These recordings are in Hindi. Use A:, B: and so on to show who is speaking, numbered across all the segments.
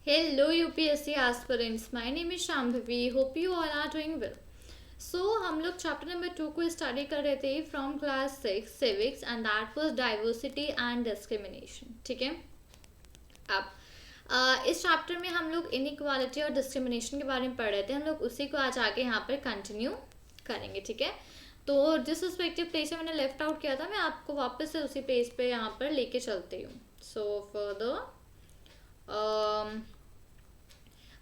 A: Hello UPSC aspirants, my name is Shambhavi. Hope you all are doing well. So हम लोग चैप्टर नंबर 2 को स्टडी कर रहे थे from class 6 civics and that was diversity and discrimination. ठीक है. अब इस चैप्टर में हम लोग इनइक्वालिटी और डिस्क्रिमिनेशन के बारे में पढ़ रहे थे. हम लोग उसी को आज आगे यहाँ पर कंटिन्यू करेंगे. ठीक है. तो जिस रिस्पेक्टिव पेज से मैंने लेफ्ट आउट किया था मैं आपको वापस से उसी पेज पे यहाँ पर लेके चलती हूँ. सो फर्दर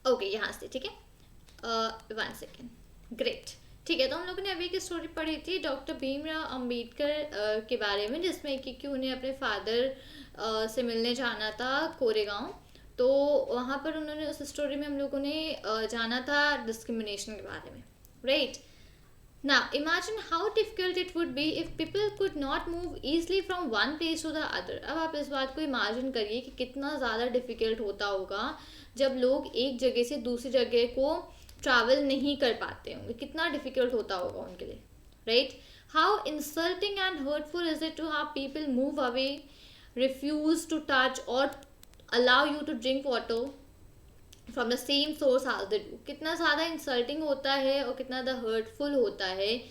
A: ओके यहाँ से. ठीक है. 1 सेकेंड. ग्रेट. ठीक है. तो हम लोगों ने अभी एक स्टोरी पढ़ी थी डॉक्टर भीमराव अंबेडकर के बारे में, जिसमें कि उन्हें अपने फादर से मिलने जाना था कोरेगांव. तो वहाँ पर उन्होंने उस स्टोरी में हम लोगों ने जाना था डिस्क्रिमिनेशन के बारे में. Right. Now, imagine how difficult it would be if people could not move easily from one place to the other. अब आप इस बात को इमेजिन करिए कि कितना ज़्यादा डिफ़िकल्ट होता होगा जब लोग एक जगह से दूसरी जगह को ट्रैवल नहीं कर पाते होंगे. कितना डिफ़िकल्ट होता होगा उनके लिए. Right. How insulting and hurtful is it to have people move away, refuse to touch और allow you to drink water from the same source as they do. कितना ज़्यादा इंसल्टिंग होता है और कितना ज़्यादा हर्टफुल होता है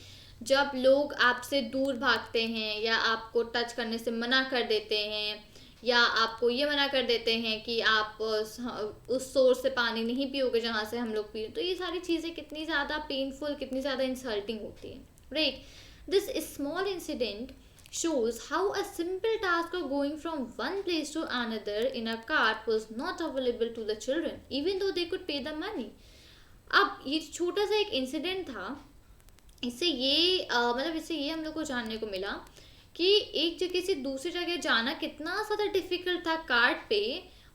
A: जब लोग आपसे दूर भागते हैं या आपको टच करने से मना कर देते हैं या आपको ये मना कर देते हैं कि आप उस सोर्स से पानी नहीं पियोगे जहाँ से हम लोग पिए. तो ये सारी चीज़ें कितनी ज़्यादा पेनफुल, कितनी ज़्यादा इंसल्टिंग होती हैं. Right. This small incident shows how a simple task of going from one place to another in a cart was not available to the children even though they could pay the money. अब ये छोटा सा एक इंसिडेंट था. इससे ये इससे ये हम लोग को जानने को मिला कि एक जगह से दूसरी जगह जाना कितना ज़्यादा डिफिकल्ट था कार्ट पे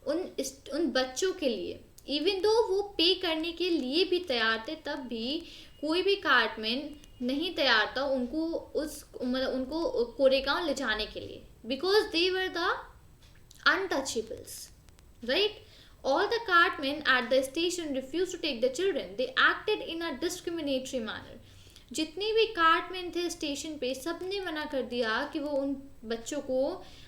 A: उन बच्चों के लिए. इवन दो वो पे करने के लिए भी तैयार थे, तब भी कोई भी कार्टमैन नहीं तैयार था उनको कोरेगांव ले जाने के लिए, because they were the untouchables. Right. All the cartmen at the station refused to take the children. They acted in a discriminatory manner. जितने भी कार्टमैन थे स्टेशन पे सबने मना कर दिया कि वो उन बच्चों को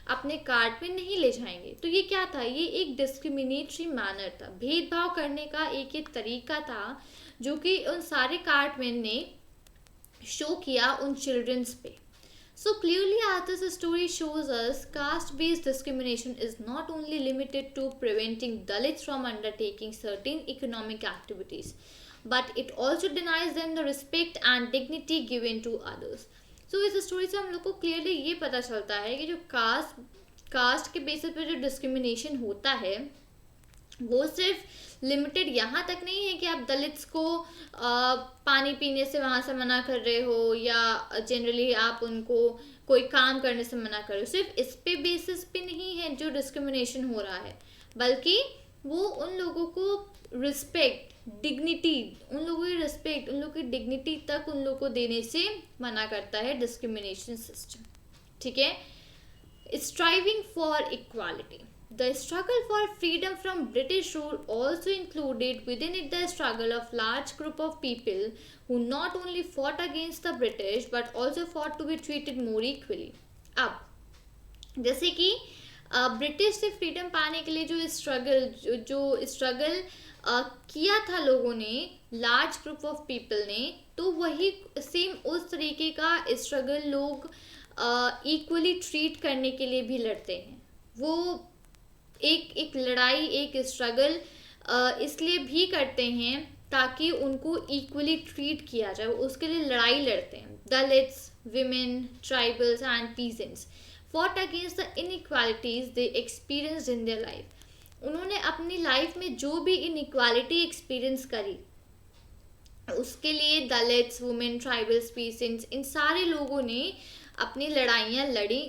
A: अपने कार्ट में नहीं ले जाएंगे. तो ये क्या था? ये एक डिस्क्रिमिनेटरी मैनर था, भेदभाव करने का एक तरीका था जो कि उन सारे कार्टमैन ने शो किया उन चिल्ड्रंस पे. So clearly as this story shows us, caste-based discrimination is not only limited to preventing Dalits from undertaking certain economic activities, but it also denies them the respect and dignity given to others. So इस स्टोरी से हम लोग को क्लियरली ये पता चलता है कि जो कास्ट के बेसिस पे जो डिस्क्रिमिनेशन होता है वो सिर्फ लिमिटेड यहाँ तक नहीं है कि आप दलित्स को पानी पीने से वहाँ से मना कर रहे हो या जनरली आप उनको कोई काम करने से मना कर रहे हो. सिर्फ इस पे बेसिस पे नहीं है जो डिस्क्रिमिनेशन हो रहा है, बल्कि वो उन लोगों को रिस्पेक्ट, डिग्निटी, उन लोगों की रिस्पेक्ट, उन लोगों की डिग्निटी तक उन लोगों को देने से मना करता है डिस्क्रिमिनेशन सिस्टम. ठीक है. Striving for equality. The struggle for freedom from British rule also included within it the struggle of large group of people who not only fought against the British but also fought to be treated more equally. अब जैसे कि ब्रिटिश से फ्रीडम पाने के लिए जो स्ट्रगल किया था लोगों ने, लार्ज ग्रुप ऑफ पीपल ने, तो वही सेम उस तरीके का स्ट्रगल लोग इक्वली ट्रीट करने के लिए भी लड़ते हैं. वो एक लड़ाई, एक स्ट्रगल इसलिए भी करते हैं ताकि उनको इक्वली ट्रीट किया जाए. उसके लिए लड़ाई लड़ते हैं. Dalits, women, tribals and peasants fought against the inequalities they experienced in their life. उन्होंने अपनी लाइफ में जो भी इनइक्वालिटी एक्सपीरियंस करी उसके लिए दलित्स, वुमेन, ट्राइबल्स, पीजेंट्स, इन सारे लोगों ने अपनी लड़ाइयाँ लड़ी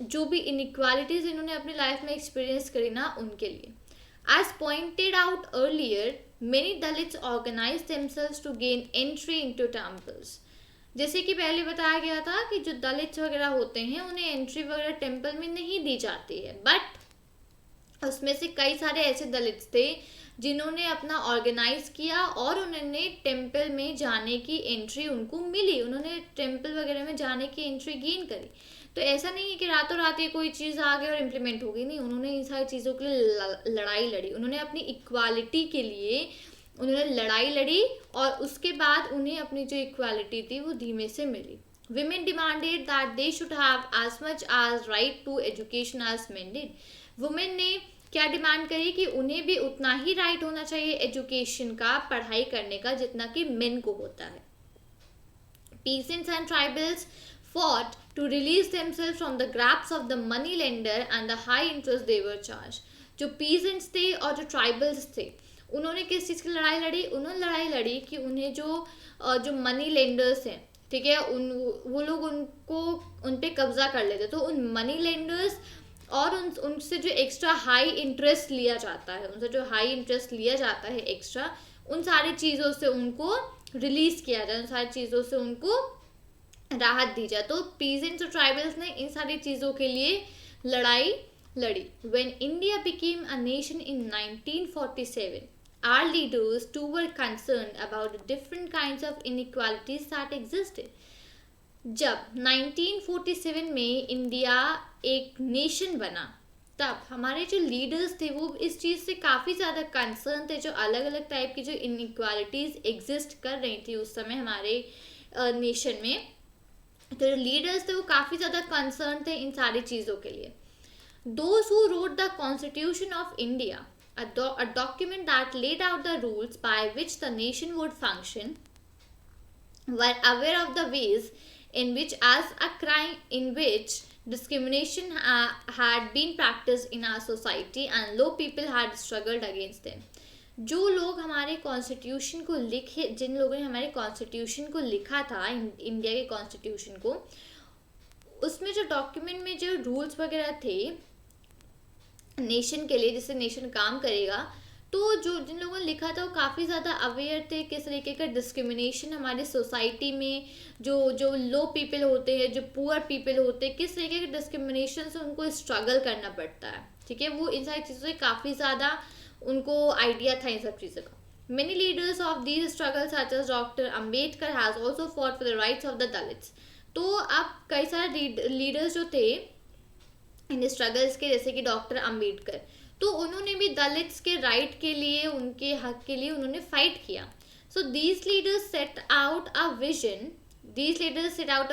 A: जो भी इनइक्वालिटीज इन्होंने अपनी लाइफ में एक्सपीरियंस करी ना, उनके लिए. As pointed out earlier, many Dalits organise themselves to gain entry into temples. जैसे कि पहले बताया गया था कि जो दलित्स वगैरह होते हैं उन्हें एंट्री वगैरह टेम्पल में नहीं दी जाती है, बट उसमें से कई सारे ऐसे दलित्स थे जिन्होंने अपना ऑर्गेनाइज किया और उन्होंने टेम्पल में जाने की एंट्री उनको मिली. उन्होंने टेम्पल वगैरह में जाने की एंट्री गेन करी. तो ऐसा नहीं है कि रातों रात ये कोई चीज़ आ गई और इम्प्लीमेंट हो गई, नहीं, उन्होंने इन सारी चीज़ों के लिए लड़ाई लड़ी, उन्होंने अपनी इक्वालिटी के लिए उन्होंने लड़ाई लड़ी, और उसके बाद उन्हें अपनी जो इक्वालिटी थी वो धीमे से मिली। Women demanded that they should have as much as right to education as men did. Women ने क्या डिमांड करी कि उन्हें भी उतना ही राइट होना चाहिए एजुकेशन का, पढ़ाई करने का, जितना कि मेन को होता है। Peasants and tribals fought to release themselves from the grasp of the money lender and the high interest they were charged. जो peasants थे और जो tribals थे, उन्होंने किस चीज़ की लड़ाई लड़ी? उन्होंने लड़ाई लड़ी कि उन्हें जो मनी लेंडर्स हैं, ठीक है, वो लोग उन पे कब्जा कर लेते, तो उन मनी लेंडर्स और उनसे जो एक्स्ट्रा हाई इंटरेस्ट लिया जाता है, उनसे जो हाई इंटरेस्ट लिया जाता है एक्स्ट्रा, उन सारी चीज़ों से उनको रिलीज किया जाए, उन सारी चीज़ों से उनको राहत दी जाए। तो पीजेंट्स और ट्राइबल्स ने इन सारी चीज़ों के लिए लड़ाई लड़ी। When India became a nation in 1947, our leaders too were concerned about the different kinds of inequalities that existed. जब 1947 में इंडिया एक नेशन बना, तब हमारे जो लीडर्स थे वो इस चीज़ से काफ़ी ज़्यादा कंसर्न थे, जो अलग अलग टाइप की जो इनइक्वालिटीज़ एग्जिस्ट कर रही थी उस समय हमारे नेशन में, तो जो लीडर्स थे वो काफ़ी ज़्यादा कंसर्न थे इन सारी चीज़ों के लिए। Those who wrote the Constitution of India, a document that laid out the rules by which the nation would function, were aware of the ways in which discrimination had been practiced in our society and low people had struggled against them. जो लोग हमारे कॉन्स्टिट्यूशन को लिखे, जिन लोगों ने हमारे कॉन्स्टिट्यूशन को लिखा था, इंडिया के कॉन्स्टिट्यूशन को, उसमें जो डॉक्यूमेंट में जो रूल्स वगैरह थे नेशन के लिए, जिससे नेशन काम करेगा, तो जो जिन लोगों ने लिखा था वो काफ़ी ज़्यादा अवेयर थे किस तरीके का डिस्क्रिमिनेशन हमारे सोसाइटी में जो लो पीपल होते हैं, जो पुअर पीपल होते हैं, किस तरीके के डिस्क्रिमिनेशन से उनको स्ट्रगल करना पड़ता है, ठीक है, वो इन सारी चीज़ों से काफ़ी ज़्यादा उनको आइडिया था इन सब चीज़ों का। Many leaders of these struggles such as Dr. Ambedkar has also fought for the rights of the Dalits. तो अब कई सारे लीडर्स जो थे इन स्ट्रगल्स के, जैसे कि डॉक्टर अम्बेडकर, तो उन्होंने भी दलित्स के राइट के लिए, उनके हक के लिए उन्होंने फाइट किया। So these leaders set out a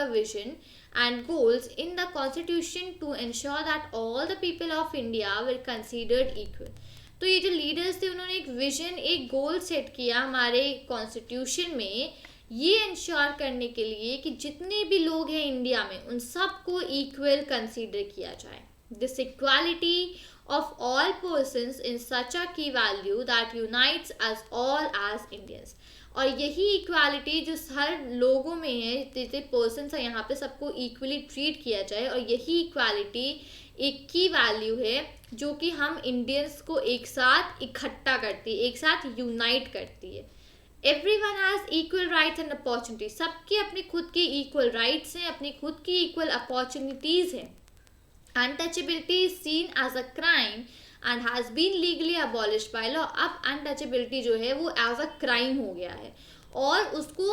A: vision and goals in the constitution to ensure that all the people of India were considered equal. तो ये जो लीडर्स थे उन्होंने एक विजन, एक गोल सेट किया हमारे कॉन्स्टिट्यूशन में, ये इंश्योर करने के लिए कि जितने भी लोग हैं इंडिया में उन सबको इक्वल कंसीडर किया जाए। This equality of all persons in such a key value that unites us all as Indians. और यही इक्वालिटी जो हर लोगों में है, जितने पर्सन्स है यहाँ पे, सबको इक्वली ट्रीट किया जाए, और यही इक्वालिटी एक की वैल्यू है जो कि हम इंडियंस को एक साथ इकट्ठा करती है, एक साथ यूनाइट करती है। Everyone has equal rights and opportunities. सबके अपने खुद के इक्वल राइट्स हैं, अपनी खुद की इक्वल अपॉर्चुनिटीज़ हैं। Untouchability is seen as a crime and has been legally abolished by law. अब untouchability जो है वो as a crime हो गया है, और उसको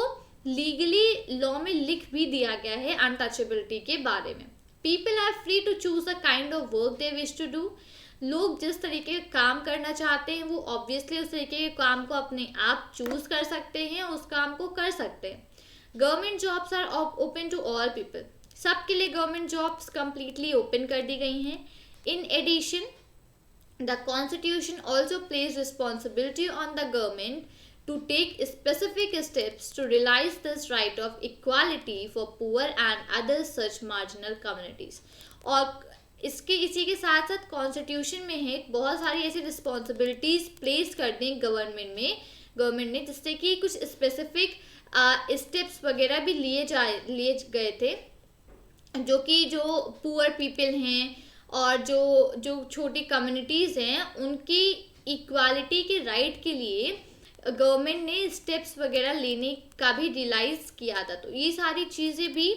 A: लीगली लॉ में लिख भी दिया गया है untouchability के बारे में। People are free to choose the kind of work they wish to do. लोग जिस तरीके का काम करना चाहते हैं वो ऑब्वियसली उस तरीके के काम को अपने आप चूज कर सकते हैं, उस काम को कर सकते हैं। Government jobs are open to all people. सबके लिए गवर्नमेंट जॉब्स कंप्लीटली ओपन कर दी गई हैं। In addition the constitution also place responsibility on the government to take specific steps to realise this right of equality for poor and other such marginal communities. और इसी के साथ साथ कॉन्स्टिट्यूशन में है बहुत सारी ऐसी रिस्पॉन्सिबिलिटीज प्लेस कर दी गवर्नमेंट ने, जिससे कि कुछ स्पेसिफिक स्टेप्स वगैरह भी लिए गए थे, जो कि जो पुअर पीपल हैं और जो छोटी कम्युनिटीज़ हैं उनकी इक्वालिटी के राइट के लिए गवर्नमेंट ने स्टेप्स वगैरह लेने का भी रियलाइज़ किया था। तो ये सारी चीज़ें भी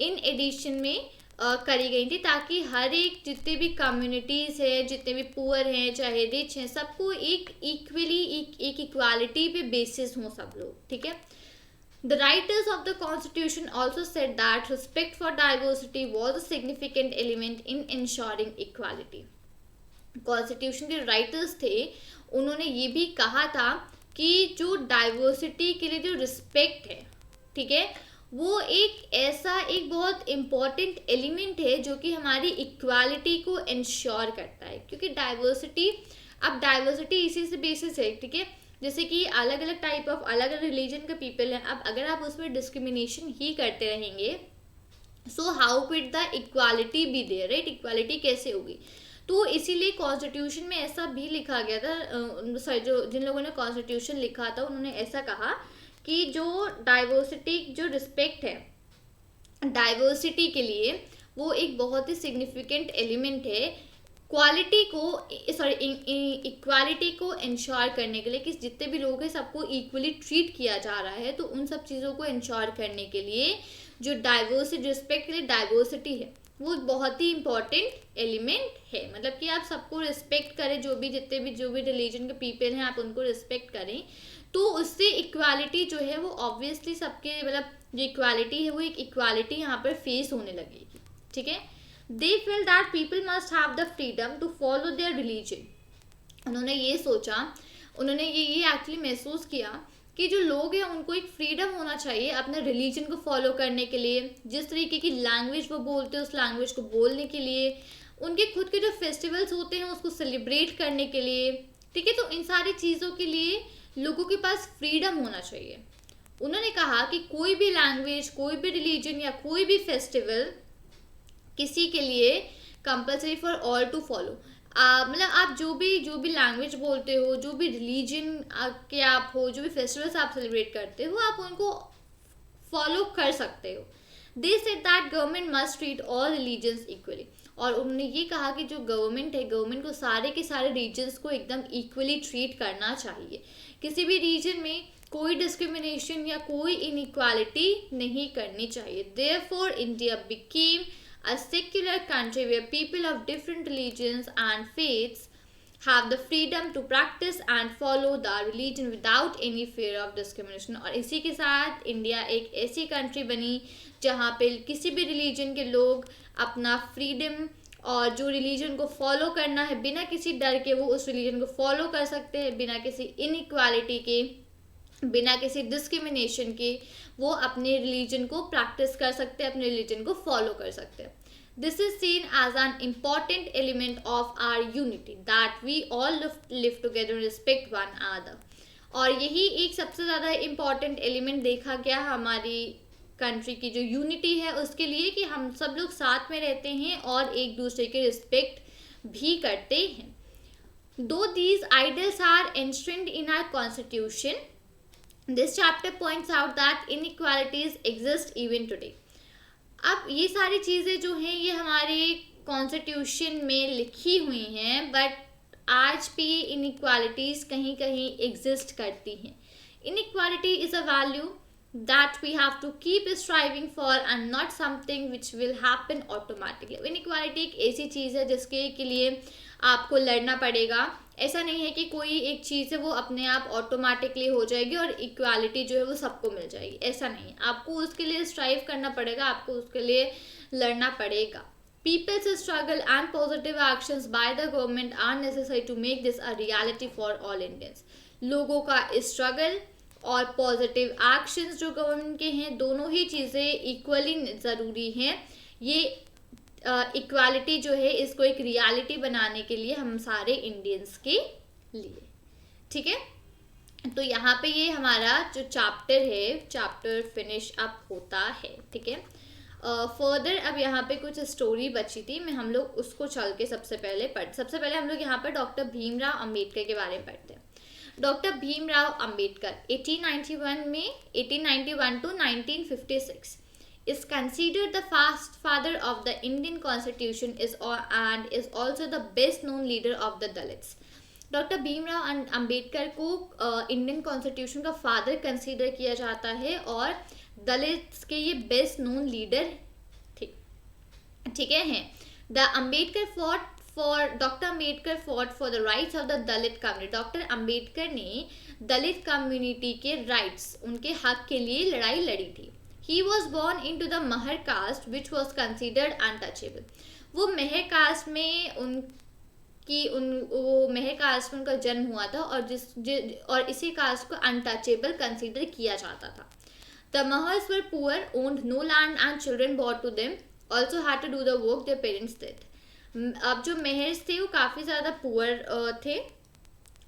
A: इन एडिशन में करी गई थी, ताकि हर एक जितने भी कम्युनिटीज़ हैं, जितने भी पुअर हैं चाहे रिच हैं, सबको एक इक्वली एक इक्वालिटी पे बेसिस हों सब लोग, ठीक है। The writers of the constitution also said that respect for diversity was a significant element in ensuring equality. Constitution के राइटर्स थे, उन्होंने ये भी कहा था कि जो डाइवर्सिटी के लिए जो रिस्पेक्ट है, ठीक है, वो एक ऐसा एक बहुत इम्पॉर्टेंट एलिमेंट है जो कि हमारी इक्वालिटी को इंश्योर करता है. क्योंकि डाइवर्सिटी, अब डाइवर्सिटी इसी से बेसिस है, ठीक है, जैसे कि अलग अलग टाइप ऑफ अलग अलग रिलीजन के पीपल हैं. अब अगर आप उसमें डिस्क्रिमिनेशन ही करते रहेंगे, so how would the equality be there, right? Equality कैसे होगी? तो इसीलिए कॉन्स्टिट्यूशन में ऐसा भी लिखा गया था, सॉरी, जो जिन लोगों ने कॉन्स्टिट्यूशन लिखा था उन्होंने ऐसा कहा कि जो डाइवर्सिटी, जो रिस्पेक्ट है डाइवर्सिटी के लिए, वो एक बहुत ही सिग्निफिकेंट एलिमेंट है क्वालिटी को, सॉरी, इक्वालिटी को इंश्योर करने के लिए, कि जितने भी लोग हैं सबको इक्वली ट्रीट किया जा रहा है. तो उन सब चीज़ों को इंश्योर करने के लिए जो डाइवर्सिटी, रिस्पेक्ट के लिए डाइवर्सिटी है, वो बहुत ही इम्पॉर्टेंट एलिमेंट है. मतलब कि आप सबको रिस्पेक्ट करें, जो भी रिलीजन के पीपल हैं आप उनको रिस्पेक्ट करें, तो उससे इक्वालिटी जो है वो ऑब्वियसली सबके, मतलब जो इक्वालिटी है वो एक इक्वालिटी यहाँ पर फेस होने लगेगी. ठीक है. They felt that people must have the freedom to follow their religion. उन्होंने ये सोचा, उन्होंने ये एक्चुअली महसूस किया कि जो लोग हैं उनको एक फ्रीडम होना चाहिए अपने रिलीजन को फॉलो करने के लिए, जिस तरीके की लैंग्वेज वो बोलते हैं उस लैंग्वेज को बोलने के लिए, उनके खुद के जो फेस्टिवल्स होते हैं उसको सेलिब्रेट करने के लिए. ठीक है. तो इन सारी चीज़ों के लिए लोगों के पास फ्रीडम होना चाहिए. उन्होंने कहा कि कोई भी लैंग्वेज, कोई भी रिलीजन या कोई भी फेस्टिवल किसी के लिए compulsory for all to follow. मतलब आप जो भी लैंग्वेज बोलते हो, जो भी रिलीजन के आप हो, जो भी फेस्टिवल्स आप सेलिब्रेट करते हो, आप उनको फॉलो कर सकते हो. They said that government must treat all religions equally. और उन्होंने ये कहा कि जो गवर्नमेंट है, गवर्नमेंट को सारे के सारे रीजन्स को एकदम इक्वली ट्रीट करना चाहिए. किसी भी रीजन में कोई डिस्क्रिमिनेशन या कोई इनइक्वालिटी नहीं करनी चाहिए. Therefore India became a secular country where people of different religions and faiths have the freedom to practice and follow the religion without any fear of discrimination. और इसी के साथ इंडिया एक ऐसी कंट्री बनी जहाँ पे किसी भी रिलीजन के लोग अपना फ्रीडम और जो रिलीजन को फॉलो करना है बिना किसी डर के वो उस रिलीजन को फॉलो कर सकते हैं, बिना किसी इनइक्वालिटी के, बिना किसी डिस्क्रिमिनेशन के वो अपने रिलीजन को प्रैक्टिस कर सकते हैं, अपने रिलीजन को फॉलो कर सकते हैं. This is seen as an important element of our unity that we all live together, respect one other. और यही एक सबसे ज़्यादा इम्पॉर्टेंट एलिमेंट देखा गया हमारी कंट्री की जो यूनिटी है उसके लिए, कि हम सब लोग साथ में रहते हैं और एक दूसरे के रिस्पेक्ट भी करते हैं. Though these idols are enshrined in our constitution, this chapter points out that inequalities exist even today. अब ये सारी चीज़ें जो हैं ये हमारे कॉन्स्टिट्यूशन में लिखी हुई हैं, बट आज भी इनइक्वालिटीज़ कहीं कहीं एग्जिस्ट करती हैं. Inequality is a value that we have to keep striving for and not something which will happen automatically. Inequality एक ऐसी चीज़ है जिसके के लिए आपको लड़ना पड़ेगा. ऐसा नहीं है कि कोई एक चीज़ है वो अपने आप ऑटोमेटिकली हो जाएगी और इक्वालिटी जो है वो सबको मिल जाएगी. ऐसा नहीं है, आपको उसके लिए स्ट्राइव करना पड़ेगा, आपको उसके लिए लड़ना पड़ेगा. People's struggle and positive actions by the government are necessary to make this a reality for all Indians. लोगों का स्ट्रगल और पॉजिटिव एक्शंस जो गवर्नमेंट के हैं, दोनों ही चीज़ें इक्वली ज़रूरी हैं. ये इक्वालिटी जो है इसको एक रियलिटी बनाने के लिए हम सारे इंडियंस के लिए. ठीक है. तो यहाँ पे ये हमारा जो चैप्टर है, चैप्टर फिनिश अप होता है. ठीक है. फर्दर अब यहाँ पे कुछ स्टोरी बची थी, मैं हम लोग उसको चल के सबसे पहले हम लोग यहाँ पर डॉक्टर भीमराव अंबेडकर के बारे में पढ़ते हैं. Doctor Bhimrao Ambedkar 1891 to 1956 is considered the father of the Indian Constitution and is also the best known leader of the Dalits. Doctor Bhimrao Ambedkar को इंडियन कॉन्स्टिट्यूशन का फादर कंसीडर किया जाता है और दलित्स के ये बेस्ट नोन लीडर ठीक है हैं. The Ambedkar fought doctor Ambedkar fought for the rights of the Dalit community. Doctor Ambedkar ने दलित कम्युनिटी के राइट्स, उनके हक के लिए लड़ाई लड़ी थी। He was born into the Mahar caste which was considered untouchable. वो महर कास्ट में वो महर कास्ट में उनका जन्म हुआ था और इसी कास्ट को अनटचेबल कंसिडर किया जाता था। The Mahars were poor, owned no land and children brought to them also had to do the work their parents did. अब जो महर्स थे वो काफ़ी ज़्यादा पुअर थे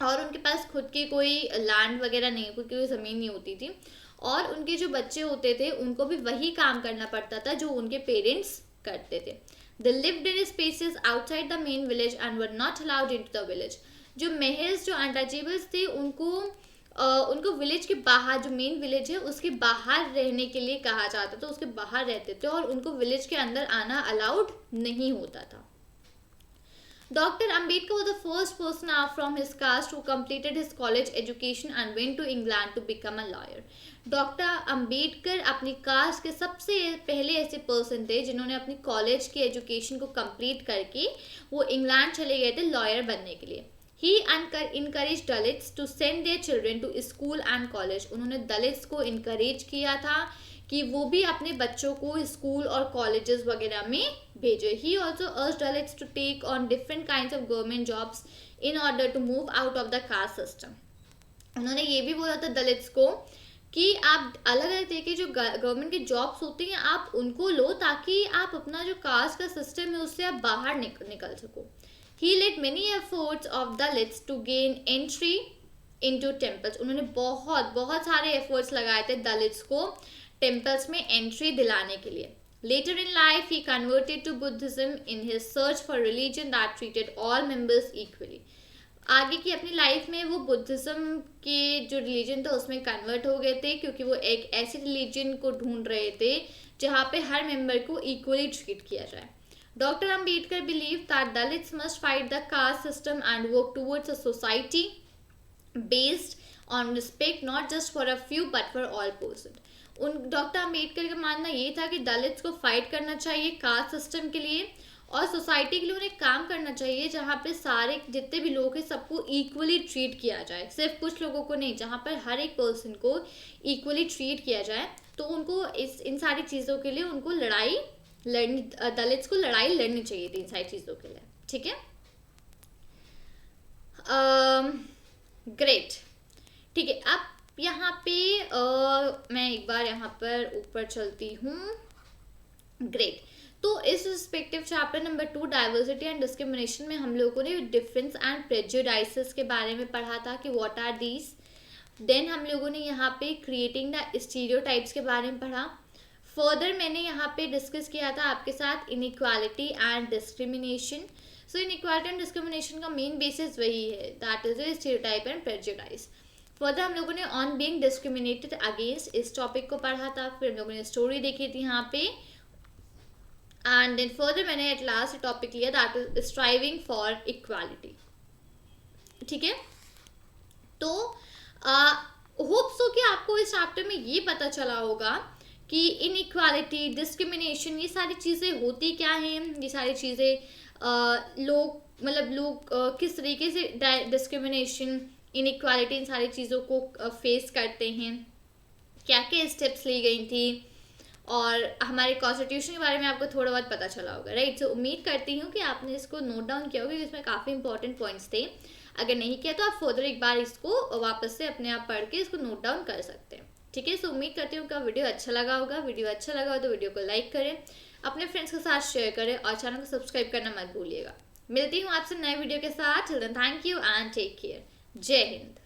A: और उनके पास खुद की कोई लैंड वगैरह नहीं, खुद की कोई ज़मीन नहीं होती थी और उनके जो बच्चे होते थे उनको भी वही काम करना पड़ता था जो उनके पेरेंट्स करते थे। They lived in spaces outside the main village and were not allowed into the village. जो महर्स, जो अनटचेबल्स थे, उनको विलेज के बाहर, जो मेन विलेज है उसके बाहर रहने के लिए कहा जाता था, उसके बाहर रहते थे और उनको विलेज के अंदर आना अलाउड नहीं होता था। Doctor Ambedkar was the first person from his caste who completed his college education and went to England to become a lawyer. Doctor Ambedkar अपनी कास्ट के सबसे पहले ऐसे पर्सन थे जिन्होंने अपनी कॉलेज की एजुकेशन को कंप्लीट करके वो इंग्लैंड चले गए थे लॉयर बनने के लिए। He encouraged Dalits to send their children to school and college. उन्होंने दलित्स को encourage किया था कि वो भी अपने बच्चों को स्कूल और कॉलेजेस वगैरह में भेजे। He also urged Dalits to take on different kinds of government jobs in order to move out of the caste system. उन्होंने ये भी बोला था दलित्स को कि आप अलग अलग तरह के जो गवर्नमेंट के जॉब्स होती हैं आप उनको लो ताकि आप अपना जो कास्ट का सिस्टम है उससे आप बाहर निकल सको। He led many efforts of Dalits to gain entry into temples. उन्होंने बहुत सारे efforts लगाए थे दलित्स को temples में entry दिलाने के लिए। Later in life, he converted to Buddhism in his search for religion that treated all members equally. आगे की अपनी लाइफ में वो बुद्धिज्म के जो रिलीजन था उसमें कन्वर्ट हो गए थे क्योंकि वो एक ऐसी रिलीजन को ढूंढ रहे थे जहाँ पे हर मेंबर को इक्वली ट्रीट किया जाए। Dr. Ambedkar believed that Dalits must fight the caste system and work towards a society based on respect not just for a few but for all persons. Doctor Ambedkar का मानना ये था कि दलित्स को फाइट करना चाहिए कास्ट सिस्टम के लिए और सोसाइटी के लिए उन्हें काम करना चाहिए जहाँ पे सारे जितने भी लोग हैं सबको इक्वली ट्रीट किया जाए, सिर्फ कुछ लोगों को नहीं, जहाँ पर हर एक पर्सन को इक्वली ट्रीट किया जाए। तो उनको इन सारी चीज़ों के लिए उनको दलित्स को लड़ाई लड़नी चाहिए थी इन सारी चीज़ों के लिए। ठीक है, ग्रेट। ठीक है, अब यहाँ पे मैं एक बार यहाँ पर ऊपर चलती हूँ। ग्रेट, तो इस respective chapter number 2 diversity and discrimination में हम लोगों ने डिफरेंस एंड प्रेजुडाइसेस के बारे में पढ़ा था कि व्हाट आर दीज। देन हम लोगों ने यहाँ पे क्रिएटिंग द स्टीरियोटाइप्स के बारे में पढ़ा। फर्दर मैंने यहाँ पे डिस्कस किया था आपके साथ inequality and discrimination. So inequality and discrimination का मेन बेसिस वही है, that is the stereotype and prejudice. Further हम लोगों ने ऑन बीइंग डिस्क्रिमिनेटेड अगेंस्ट इस टॉपिक को पढ़ा था, फिर हम लोगों ने स्टोरी देखी थी यहाँ पे, एंड देन फर्दर मैंने एट लास्ट टॉपिक लिया that is striving for equality. ठीक है, तो होप सो कि आपको इस चैप्टर में ये पता चला होगा कि इनइक्वालिटी, डिस्क्रिमिनेशन, ये सारी चीज़ें होती क्या हैं, ये सारी चीज़ें लोग किस तरीके से डिस्क्रिमिनेशन, इनइक्वालिटी, इन सारी चीज़ों को फेस करते हैं, क्या क्या स्टेप्स ली गई थी, और हमारे कॉन्स्टिट्यूशन के बारे में आपको थोड़ा बहुत पता चला होगा, राइट। सो उम्मीद करती हूँ कि आपने इसको नोट डाउन किया होगा क्योंकि इसमें काफ़ी इंपॉर्टेंट पॉइंट्स थे। अगर नहीं किया तो आप फर्दर एक बार इसको वापस से अपने आप पढ़ के इसको नोट डाउन कर सकते हैं। ठीक है, सो उम्मीद करती हूँ कि वीडियो अच्छा लगा होगा। वीडियो अच्छा लगा हो तो वीडियो को लाइक करें, अपने फ्रेंड्स के साथ शेयर करें और चैनल को सब्सक्राइब करना मत भूलिएगा। मिलती हूँ आपसे नए वीडियो के साथ। Till then thank you and take care. जय हिंद।